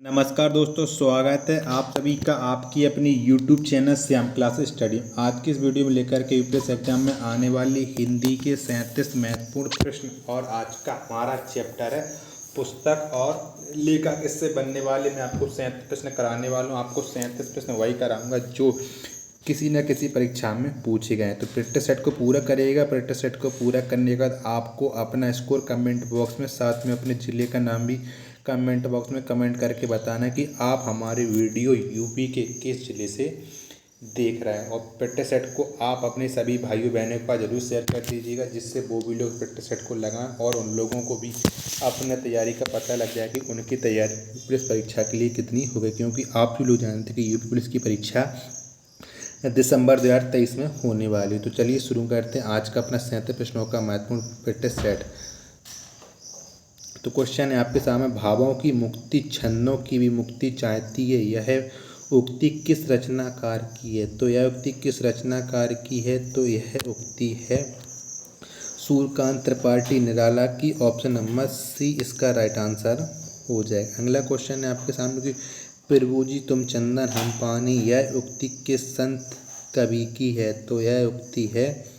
नमस्कार दोस्तों, स्वागत है आप सभी का आपकी अपनी YouTube channel Shyam classes study. आज की इस वीडियो में लेकर के यूपीएससी एग्जाम में आने वाली हिंदी के 37 महत्वपूर्ण प्रश्न और आज का हमारा चैप्टर है पुस्तक और लेखक। इससे बनने वाले मैं आपको 37 प्रश्न कराने वाला हूँ। आपको 37 प्रश्न वही कराऊंगा जो किसी न किसी परीक्षा में पूछे गए हैं। तो प्रैक्टिस सेट को पूरा करिएगा। प्रैक्टिस सेट को पूरा करने के बाद आपको अपना स्कोर कमेंट बॉक्स में, साथ में अपने ज़िले का नाम भी कमेंट बॉक्स में कमेंट करके बताना कि आप हमारी वीडियो यूपी के किस ज़िले से देख रहे हैं। और प्रैक्टिस सेट को आप अपने सभी भाइयों बहनों के पास जरूर शेयर कर दीजिएगा, जिससे वो भी लोग प्रैक्टिस सेट को लगाएं और उन लोगों को भी अपने तैयारी का पता लग जाए कि उनकी तैयारी पुलिस परीक्षा के लिए कितनी हो गई। क्योंकि आप भी लोग जानते हैं कि यूपी पुलिस की परीक्षा दिसंबर 2023 में होने वाली। तो चलिए शुरू करते हैं आज का अपना 37 प्रश्नों का महत्वपूर्ण प्रैक्टिस सेट। तो क्वेश्चन है आपके सामने, भावों की मुक्ति छंदों की भी मुक्ति चाहती है, यह उक्ति किस रचनाकार की है? तो यह उक्ति किस रचनाकार की है? तो यह उक्ति है सूर्यकांत त्रिपाठी निराला की। ऑप्शन नंबर सी इसका राइट आंसर हो जाएगा। अगला क्वेश्चन है आपके सामने कि प्रभु जी तुम चंदन हम पानी, यह उक्ति किस संत कवि की है? तो यह उक्ति है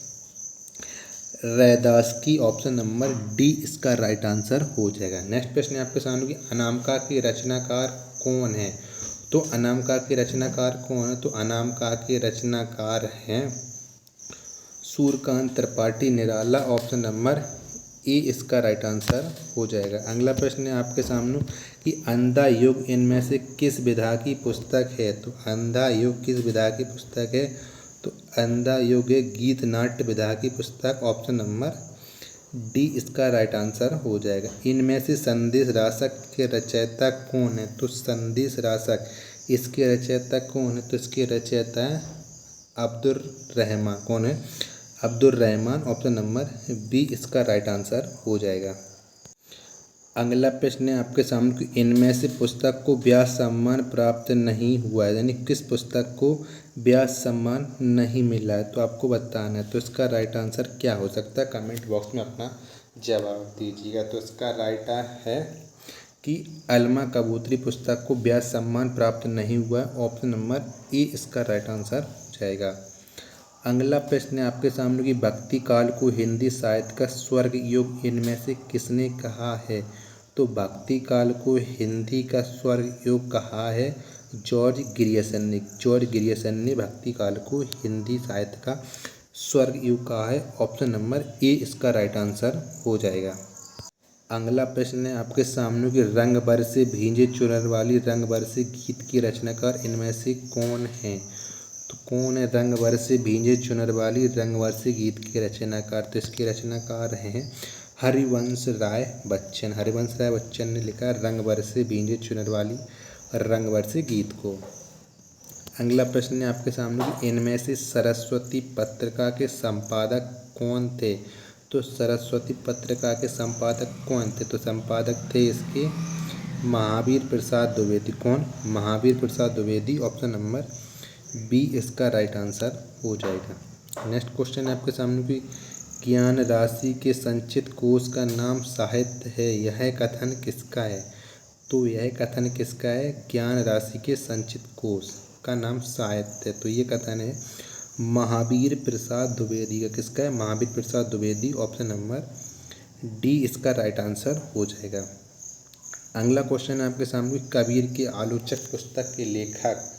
रैदास की। ऑप्शन नंबर डी इसका राइट आंसर हो जाएगा। नेक्स्ट प्रश्न है आपके सामने कि अनामिका के रचनाकार कौन है? तो अनामिका के रचनाकार कौन है? तो अनामिका के रचनाकार हैं Suryakant Tripathi Nirala. Option number A इसका राइट आंसर हो जाएगा। अगला प्रश्न है आपके सामने कि अंधा युग इनमें से किस विधा की पुस्तक है? तो अंधा युग किस विधा की पुस्तक है? तो अंधा युग गीत नाट्य विधा की पुस्तक। ऑप्शन नंबर डी इसका राइट आंसर हो जाएगा। इनमें से संदेश रासक के रचयिता कौन है? तो संदेश रासक इसके रचयिता कौन है? तो इसके रचयिता है अब्दुल रहमान। कौन है? Abdul Rahman. Option number B इसका राइट आंसर हो जाएगा। अगला प्रश्न है आपके सामने कि इनमें से पुस्तक को व्यास सम्मान प्राप्त नहीं हुआ है, यानी किस पुस्तक को व्यास सम्मान नहीं मिला है? तो आपको बताना है। तो इसका राइट आंसर क्या हो सकता है? कमेंट बॉक्स में अपना जवाब दीजिएगा। तो इसका राइट है कि अलमा कबूतरी पुस्तक को व्यास सम्मान प्राप्त नहीं हुआ है। ऑप्शन नंबर ए इसका राइट आंसर हो जाएगा। अगला प्रश्न है आपके सामने कि भक्ति काल को हिंदी साहित्य का स्वर्ग युग इनमें से किसने कहा है? तो भक्ति काल को हिंदी का स्वर्ग युग कहा है जॉर्ज ग्रियर्सन ने। जॉर्ज ग्रियर्सन ने भक्ति काल को हिंदी साहित्य का स्वर्ग युग कहा है। ऑप्शन नंबर ए इसका राइट आंसर हो जाएगा। अगला प्रश्न है आपके सामने कि रंग बरसे भींजे चुनर वाली रंग बरसे गीत के रचनाकार इनमें से कौन है? तो कौन है रंग बरसे भींजे चुनर वाली रंग बरसे गीत के रचनाकार? तो इसके रचनाकार हैं हरिवंश राय बच्चन। हरिवंश राय बच्चन ने लिखा रंग बरसे भींजे चुनर वाली रंग बरसे गीत को। अगला प्रश्न है आपके सामने कि इनमें से सरस्वती पत्रिका के संपादक कौन थे? तो सरस्वती पत्रिका के संपादक कौन थे? तो संपादक थे इसके महावीर प्रसाद द्विवेदी। कौन? Mahavir Prasad Dwivedi. Option number B इसका राइट आंसर हो जाएगा। नेक्स्ट क्वेश्चन है आपके सामने कि ज्ञान राशि के संचित कोश का नाम साहित्य है, यह कथन किसका है? तो यह कथन किसका है? ज्ञान राशि के संचित कोश का नाम साहित्य है। तो ये कथन है महावीर प्रसाद द्विवेदी का। किसका है? Mahavir Prasad Dwivedi. Option number D इसका राइट आंसर हो जाएगा। अगला क्वेश्चन है आपके सामने कबीर के आलोचक पुस्तक के लेखक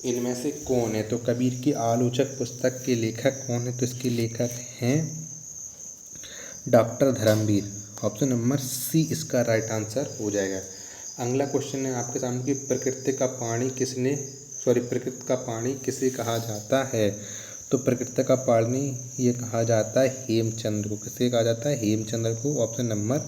इनमें से कौन है? तो कबीर की आलोचक पुस्तक के लेखक कौन है? तो इसके लेखक हैं doctor Dharamvir. Option number C इसका राइट आंसर हो जाएगा। अगला क्वेश्चन है आपके सामने कि प्रकृति का पाणी किसे कहा जाता है? तो प्रकृति का पाणी ये कहा जाता है हेमचंद्र को। किसे कहा जाता है? हेमचंद्र को। ऑप्शन नंबर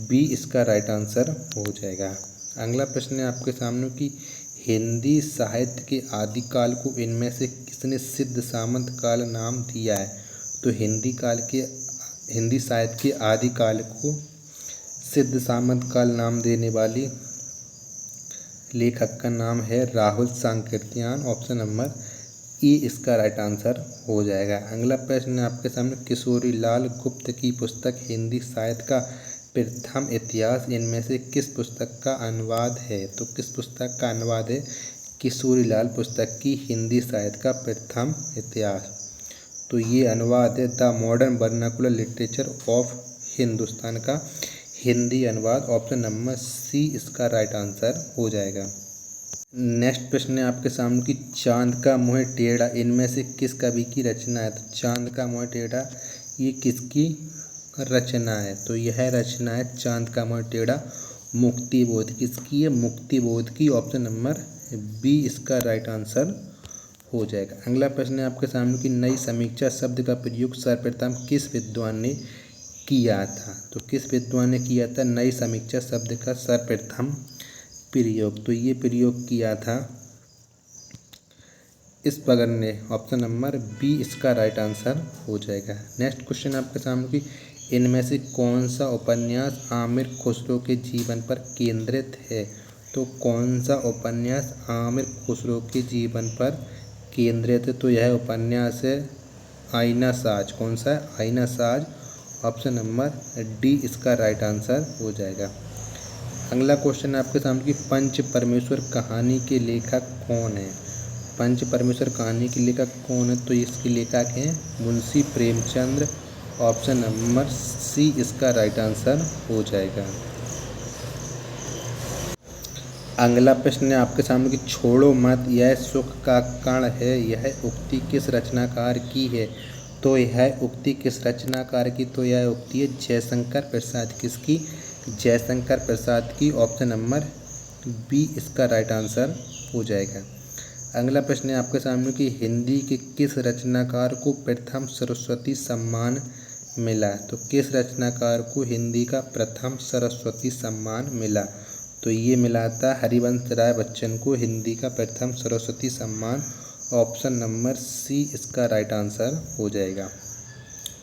बी इसका राइट आंसर हो जाएगा। अगला प्रश्न है आपके सामने कि हिंदी साहित्य के आदिकाल को इनमें से किसने सिद्ध सामंत काल नाम दिया है? तो हिंदी साहित्य के आदिकाल को सिद्ध सामंत काल नाम देने वाली लेखक का नाम है Rahul Sankrityayan. Option number A इसका राइट आंसर हो जाएगा। अगला प्रश्न है आपके सामने किशोरी लाल गुप्त की पुस्तक हिंदी साहित्य का प्रथम इतिहास इनमें से किस पुस्तक का अनुवाद है? तो किस पुस्तक का अनुवाद है? किशोरीलाल पुस्तक की हिंदी साहित्य का प्रथम इतिहास। तो ये अनुवाद है the modern vernacular literature of Hindustan का हिंदी अनुवाद। ऑप्शन नंबर सी इसका राइट आंसर हो जाएगा। नेक्स्ट प्रश्न है आपके सामने कि चांद का मुँह टेढ़ा इनमें से किस कवि की रचना है? तो चांद का मुँह टेढ़ा ये किसकी रचना है? तो यह रचना है चांद का मुँह टेढ़ा मुक्तिबोध किसकी है? मुक्तिबोध की। ऑप्शन नंबर बी इसका राइट आंसर हो जाएगा। अगला प्रश्न है आपके सामने कि नई समीक्षा शब्द का प्रयोग सर्वप्रथम किस विद्वान ने किया था? तो किस विद्वान ने किया था नई समीक्षा शब्द का सर्वप्रथम प्रयोग? तो ये प्रयोग किया था इस पगड़ ने। ऑप्शन नंबर बी इसका राइट आंसर हो जाएगा। नेक्स्ट क्वेश्चन आपके सामने कि इनमें से कौन सा उपन्यास आमिर खुसरो के जीवन पर केंद्रित है? तो कौन सा उपन्यास आमिर खुसरो के जीवन पर केंद्रित है? तो यह उपन्यास है आईना साज। कौन सा है? आईना साज। ऑप्शन नंबर डी इसका राइट आंसर हो जाएगा। अगला क्वेश्चन आपके सामने कि पंच परमेश्वर कहानी के लेखक कौन है? पंच परमेश्वर कहानी के लेखक कौन है? तो इसके लेखक हैं Munshi Premchandra. Option number C इसका राइट आंसर हो जाएगा। अगला प्रश्न है आपके सामने कि छोड़ो मत यह सुख का कण है यह उक्ति किस रचनाकार की है? तो यह उक्ति किस रचनाकार की? तो यह उक्ति है जयशंकर प्रसाद। किसकी? जयशंकर प्रसाद की। ऑप्शन नंबर बी इसका राइट आंसर हो जाएगा। अगला प्रश्न है आपके सामने कि हिंदी के किस रचनाकार को प्रथम सरस्वती सम्मान मिला? तो किस रचनाकार को हिंदी का प्रथम सरस्वती सम्मान मिला? तो ये मिला था हरिवंश राय बच्चन को हिंदी का प्रथम सरस्वती सम्मान। ऑप्शन नंबर सी इसका राइट आंसर हो जाएगा।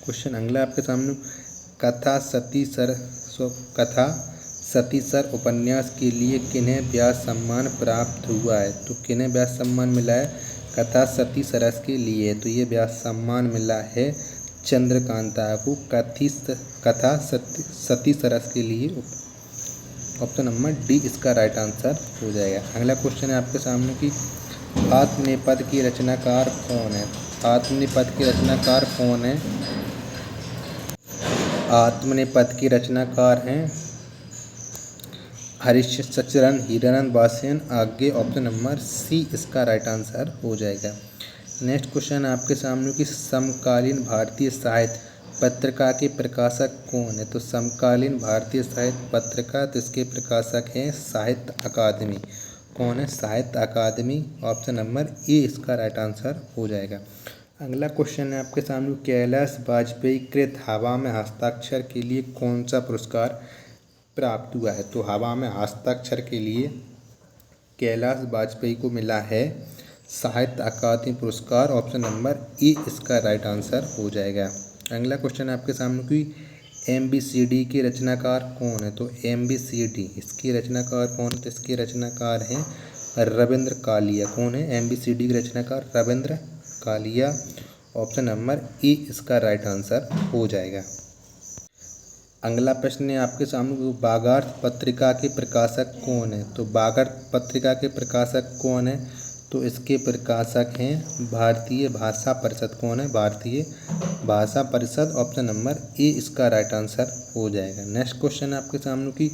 क्वेश्चन अगला आपके सामने कथा सतीसर उपन्यास के लिए किन्हें व्यास सम्मान प्राप्त हुआ है? तो किन्हें व्यास सम्मान मिला है कथा सतीसरस के लिए? तो ये व्यास सम्मान मिला है चंद्रकांता को कथा सतीसरस के लिए। ऑप्शन नंबर डी इसका राइट आंसर हो जाएगा। अगला क्वेश्चन है आपके सामने कि आत्मनेपद की रचनाकार कौन है? आत्मनेपद की रचनाकार कौन है? आत्मनेपद की रचनाकार हैं हरिश्चंद्र हीरानंद वात्स्ययन आगे। ऑप्शन नंबर सी इसका राइट आंसर हो जाएगा। नेक्स्ट क्वेश्चन आपके सामने कि समकालीन भारतीय साहित्य पत्रिका के प्रकाशक कौन है? तो समकालीन भारतीय साहित्य पत्रिका तो इसके प्रकाशक हैं साहित्य अकादमी। कौन है? साहित्य अकादमी। ऑप्शन नंबर ए इसका राइट आंसर हो जाएगा। अगला क्वेश्चन है आपके सामने कैलाश वाजपेयी कृत हवा में हस्ताक्षर के लिए कौन सा पुरस्कार प्राप्त हुआ है? तो हवा में हस्ताक्षर के लिए कैलाश वाजपेयी को मिला है साहित्य अकादमी पुरस्कार। ऑप्शन नंबर ए इसका राइट आंसर हो जाएगा। अगला क्वेश्चन आपके सामने कि एमबीसीडी के रचनाकार कौन है? तो एमबीसीडी इसकी रचनाकार कौन है? तो इसके रचनाकार हैं रविंद्र कालिया। कौन है एमबीसीडी के रचनाकार? Ravindra Kalia. Option number A इसका राइट आंसर हो जाएगा। अगला प्रश्न है आपके सामने बागार्थ पत्रिका के प्रकाशक कौन है? तो बागार्थ पत्रिका के प्रकाशक कौन है? तो इसके प्रकाशक हैं भारतीय भाषा परिषद। कौन है? भारतीय भाषा परिषद। ऑप्शन नंबर ए इसका राइट आंसर हो जाएगा। नेक्स्ट क्वेश्चन है आपके सामने कि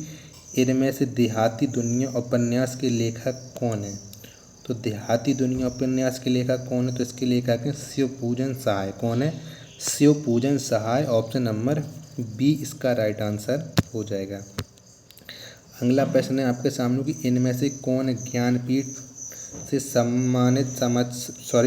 इनमें से देहाती दुनिया उपन्यास के लेखक कौन है? तो देहाती दुनिया उपन्यास के लेखक कौन है? तो इसके लेखक हैं शिवपूजन सहाय। कौन है? शिवपूजन सहाय। ऑप्शन नंबर बी इसका राइट आंसर हो जाएगा। अगला प्रश्न है आपके सामने कि इनमें से कौन ज्ञानपीठ से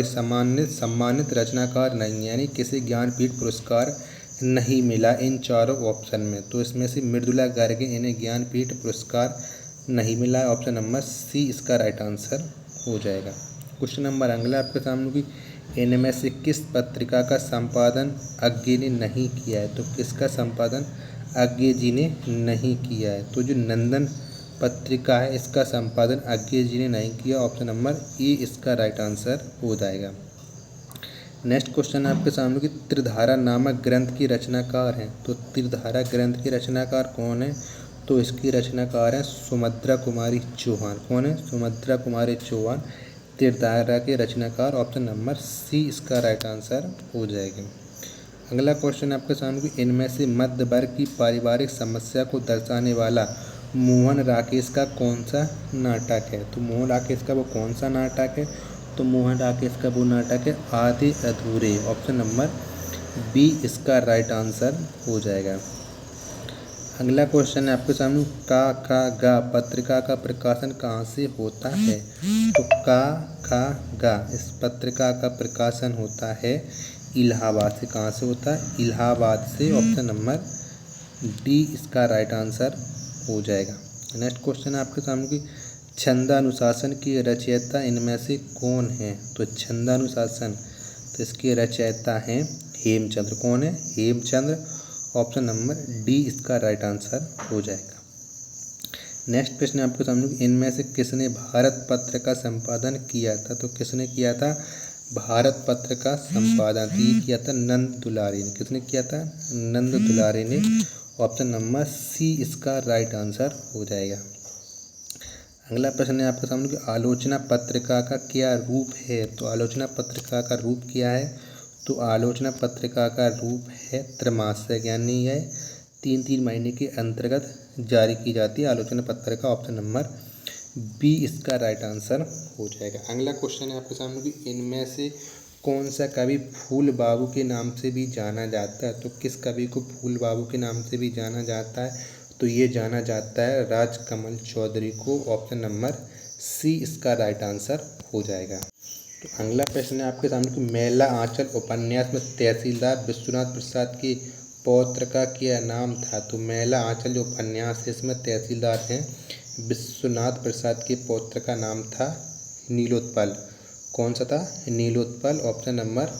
सम्मानित रचनाकार नहीं, यानी किसी ज्ञानपीठ पुरस्कार नहीं मिला इन चारों ऑप्शन में? तो इसमें से मृदुला गर्ग इन्हें ज्ञानपीठ पुरस्कार नहीं मिला है। ऑप्शन नंबर सी इसका राइट आंसर हो जाएगा। क्वेश्चन नंबर अगला आपके सामने कि इनमें से किस पत्रिका का संपादन अज्ञे ने नहीं किया है? तो किसका संपादन अज्ञे जी ने नहीं किया है? तो जो नंदन पत्रिका है इसका संपादन अज्ञे जी ने नहीं किया। ऑप्शन नंबर ए इसका राइट आंसर हो जाएगा। नेक्स्ट क्वेश्चन है आपके सामने कि त्रिधारा नामक ग्रंथ की रचनाकार हैं। तो त्रिधारा ग्रंथ की रचनाकार कौन है? तो इसकी रचनाकार हैं सुमद्रा कुमारी चौहान। कौन है? सुमद्रा कुमारी चौहान त्रिधारा के रचनाकार। ऑप्शन नंबर सी इसका राइट आंसर हो जाएगा। अगला क्वेश्चन आपके सामने कि इनमें से मध्य वर्ग की पारिवारिक समस्या को दर्शाने वाला मोहन राकेश का कौन सा नाटक है? तो मोहन राकेश का वो कौन सा नाटक है? तो मोहन राकेश का वो नाटक है आधे अधूरे। ऑप्शन नंबर बी इसका राइट आंसर हो जाएगा। अगला क्वेश्चन है आपके सामने का खा गा पत्रिका का प्रकाशन कहाँ से होता है? तो का खा गा इस पत्रिका का प्रकाशन होता है इलाहाबाद से। कहाँ से होता है? इलाहाबाद से। ऑप्शन नंबर डी इसका राइट आंसर हो जाएगा। नेक्स्ट क्वेश्चन है आपके सामने कि छंदानुशासन की रचयिता इनमें से कौन है? तो छंदानुशासन तो इसके रचयिता हैं हेमचंद्र। कौन है? हेमचंद्र। ऑप्शन नंबर डी इसका राइट आंसर हो जाएगा। नेक्स्ट प्रश्न आपके सामने इनमें से किसने भारत पत्र का संपादन किया था? तो किसने किया था भारत पत्र का संपादन? किया था नंद दुलारी ने। किसने किया था? नंद दुलारी ने। ऑप्शन नंबर सी इसका राइट आंसर हो जाएगा। अगला प्रश्न है आपके सामने कि आलोचना पत्रिका का क्या रूप है? तो आलोचना पत्रिका का रूप क्या है? तो आलोचना पत्रिका का रूप है त्रैमासिक, यानी यह 3-3 महीने के अंतर्गत जारी की जाती है आलोचना पत्रिका। ऑप्शन नंबर बी इसका राइट आंसर हो जाएगा। अगला क्वेश्चन है आपके सामने कि इनमें से कौन सा कवि फूल बाबू के नाम से भी जाना जाता है? तो किस कवि को फूल बाबू के नाम से भी जाना जाता है? तो ये जाना जाता है राजकमल चौधरी को। ऑप्शन नंबर सी इसका राइट आंसर हो जाएगा। तो अगला प्रश्न है आपके सामने कि मेला आंचल उपन्यास में तहसीलदार विश्वनाथ प्रसाद के पौत्र का क्या नाम था? तो मेला आंचल जो उपन्यास है इसमें तहसीलदार हैं विश्वनाथ प्रसाद के पौत्र का नाम था नीलोत्पल। कौन सा था? नीलोत्पल। ऑप्शन नंबर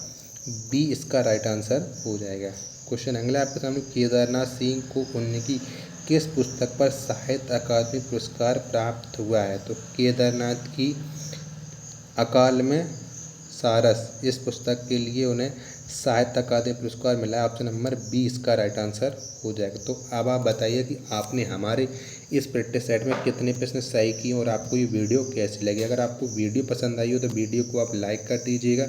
बी इसका राइट आंसर हो जाएगा। क्वेश्चन अगला आपके सामने केदारनाथ सिंह को उनकी किस पुस्तक पर साहित्य अकादमी पुरस्कार प्राप्त हुआ है? तो केदारनाथ की अकाल में सारस इस पुस्तक के लिए उन्हें साहित्य अकादमी पुरस्कार मिला है। ऑप्शन नंबर बी इसका राइट आंसर हो जाएगा। तो अब आप बताइए कि आपने हमारे इस प्रैक्टिस सेट में कितने प्रश्न सही किए और आपको ये वीडियो कैसी लगी। अगर आपको वीडियो पसंद आई हो तो वीडियो को आप लाइक कर दीजिएगा।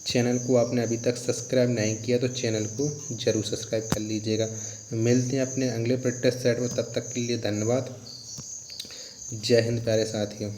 चैनल को आपने अभी तक सब्सक्राइब नहीं किया तो चैनल को ज़रूर सब्सक्राइब कर लीजिएगा। मिलते हैं अपने अगले प्रैक्टिस सेट में, तब तक के लिए धन्यवाद। जय हिंद प्यारे साथियों।